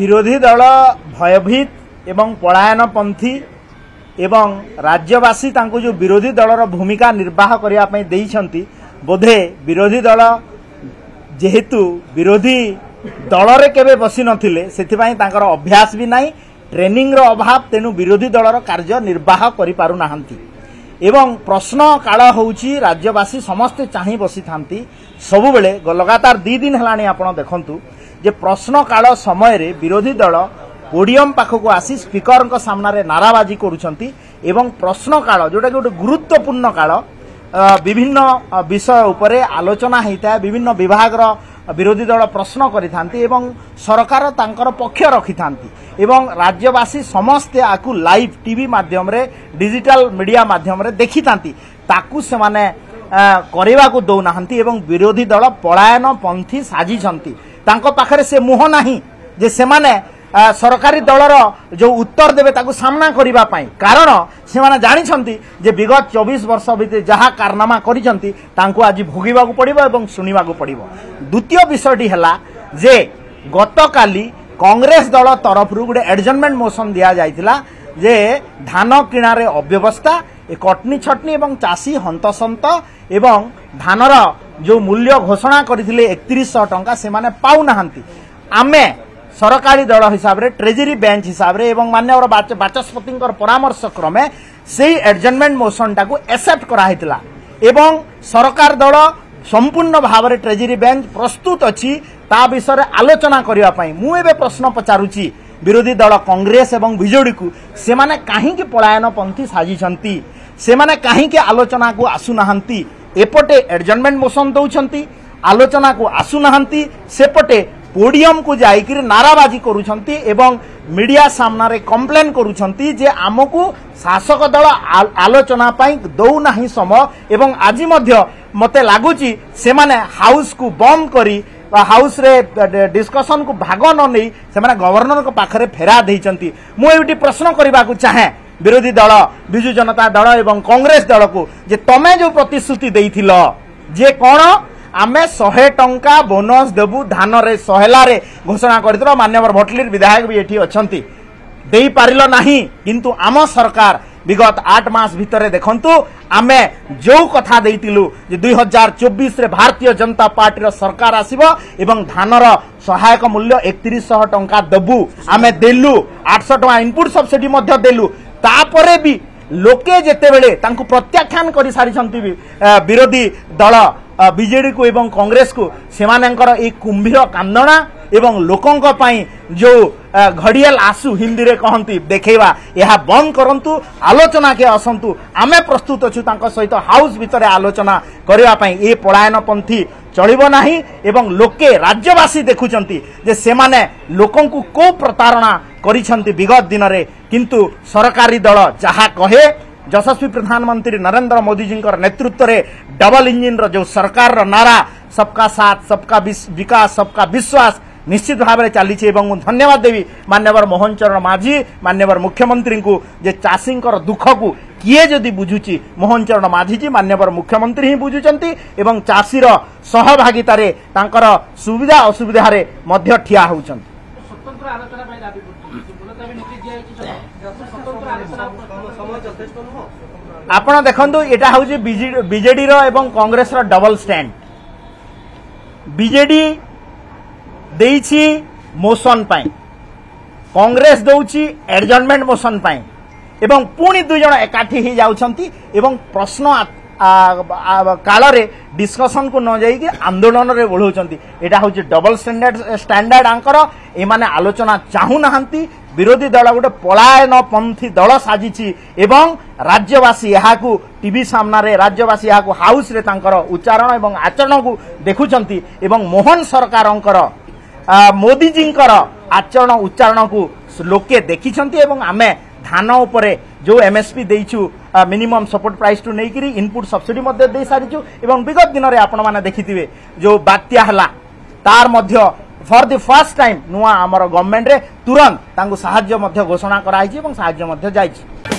विरोधी दल भयभीत एवं पलायनपंथी एवं राज्यवासी तांको जो विरोधी दलर भूमिका निर्वाह करने बोधे विरोधी दल जेहेतु विरोधी दलरे केबे बसी नथिले सेथिबाई तांकर अभ्यास भी नाही ट्रेनिंग रो अभाव तेनु विरोधी दलर कार्य निर्वाह करि पारु नाहंती एवं प्रश्न काल होउची राज्यवासी समस्त चाहि बसी थांती सबु बेले लगातार 2 दिन हलानी आपण देखंतु जे प्रश्न काल समय रे विरोधी दल पोडियम पाखक आसी स्पीकर को सामने नाराबाजी करुछंती एवं प्रश्न काल जोटा कि गोटे गुरुत्वपूर्ण काल विभिन्न विषय उपरे आलोचना होता विभिन्न विभाग विरोधी दल प्रश्न करिथांती एवं सरकार तांकर पक्ष रखिथांती एवं राज्यवासी समस्ते आकु लाइव टीवी माध्यम रे डिजिटल मीडिया माध्यम रे देखिथांती ताकु से माने करिवा को दौ नाहंती एवं विरोधी दल पलायन पंथी साजी छंती तांको पाखरे से मुह नाही जे से माने सरकारी दलर जो उत्तर देवे ताकु सामना करिबा पई कारण से माने जानि छंती जे विगत 24 वर्ष भितर जहा कारनामा करिसंती तांको आज भोगिबा को पड़िबो एवं सुनिबा को पड़िबो। द्वितीय विषयटी हला जे गतकाली कांग्रेस दल तरफ गोटे एडजमेंट मोशन दिया जाइतिला जे धान किणारे अव्यवस्था कटनी छटनी एवं चाषी हंतसंत एवं धानर जो मूल्य घोषणा करथिले 3100 टंका से माने पाउ नाहंती आमे सरकारी दल हिसाब रे ट्रेजरी बेंच हिसाब रे एवं मान्यवर बाचस्पति परामर्श क्रमे से एडजमेंट मोशन टाकू एक्सेप्ट करा हितला एवं सरकार दल संपूर्ण भाव रे ट्रेजरी बेंच प्रस्तुत अछि ता विषय आलोचना करिवा पई मु एबे प्रश्न पचारुची विरोधी दल कांग्रेस एवं बीजेडी को से माने काहे कि पलायन पंथी साजी छंती से माने काहे कि आलोचना को आसु नाहंती एपटे एडजमेंट मोशन दउछंती आलोचना को आसु नाहंती सेपटे पोडियम को जाइकिर नाराबाजी करुछंती एवं मीडिया सामना रे कंप्लेन करुछंती जे आमको शासक दल आलोचना पाई दौ नाही समय एवं आज मध्य मते लागुची से माने हाउस को बंद करी हाउस रे डिस्कशन को भाग न नहीं से माने गवर्नर को पाखरे फेरा देइचंती मु एटी प्रश्न करबा को चाहे विरोधी दल बिजु जनता दल एवं कांग्रेस दल को जे तमे जो प्रतिश्रुति देइथिलो जे कोन आमे 100 टंका बोनस देबु धान रे सहेला रे घोषणा करथिलो मान्यवर भटलीर विधायक भी एठी अछंती देई पारिलो नाही किंतु आम सरकार विगत 8 मास भितरे देखंतु आमे जो कथा देइतिलु जे 2024 रे भारतीय जनता पार्टी रो सरकार आसीबो एवं धानर सहायक मूल्य 3100 टंका देबु आमे देलु 800 टंका इनपुट सब्सिडी मध्ये देलु तापरे भी लोके जेते बेले तांको प्रत्याख्यान करि सारी छंती विरोधी दल बीजेडी को एवं कांग्रेस को सेमानंकर ए कुंभीर कांदना एवं लोकंक पई जो घड़ियाल आसु हिंदी रे कहंती देखेवा यह बंद करंतु आलोचना के असंतु आमे प्रस्तुत अछु तांको सहित हाउस भितरे आलोचना करिवा पई ए पलायन पंथी चलिबो नाही एवं लोके राज्यवासी देखुचंती जे सेमाने लोकंकु को प्रतारणा करिसंती विगत दिन रे किंतु सरकारी दल जहा कहे यशस्वी प्रधानमंत्री नरेंद्र मोदी जी नेतृत्व रे डबल इंजिन रो जो सरकार रो नारा सबका साथ सबका विकास सबका विश्वास निश्चित भाव में चली धन्यवाद देवी मान्यवर मोहन चरण माझी मान्यवर मुख्यमंत्री को जे चाषी दुख को किए जदि बुझुची मोहन चरण माझी जी मान्यवर मुख्यमंत्री ही बुझुचंती एवं चाषीर सहभागिता रे तांकर सुविधा असुविधा रे मध्य ठिया होउचंती आपण देखंतु एटा होउची बीजेडी रो एवं कांग्रेस रो डबल स्टैंड बीजेडी देइछि मोशन पाई कांग्रेस दउछि एडजमेंट मोशन पाई एवं पुणी दुई जण एकाठी ही जाउछंती एवं प्रश्न काल रे डिस्कशन को न जाई कि आंदोलन रे बढ़ौछंती एटा होउछि डबल स्टैंडर्ड आंकर ए माने आलोचना चाहू नाहंती विरोधी दल गोटे पलायन पंथी दल साजिछि एवं राज्यवासी याकू टीवी सामना रे राज्यवासी याकू हाउस रे तांकर उच्चारण एवं आचरण को देखुचंती एवं मोहन सरकारंकर मोदी जींकर आचरण उच्चारण को लोके देखिछंती एवं आमे धान उपरे जो एमएसपी देइछु मिनिमम सपोर्ट प्राइस टू नेकिरी इनपुट सब्सिडी मध्ये दे सारिछु एवं विगत दिन रे आपण माने देखिथिबे जो बात्या हला तार मध्ये फॉर द फर्स्ट टाइम नुआ हमर गवर्नमेंट रे तुरंत तांको सहाय्य मध्ये घोषणा कराइछि एवं सहाय्य मध्ये जाइछि।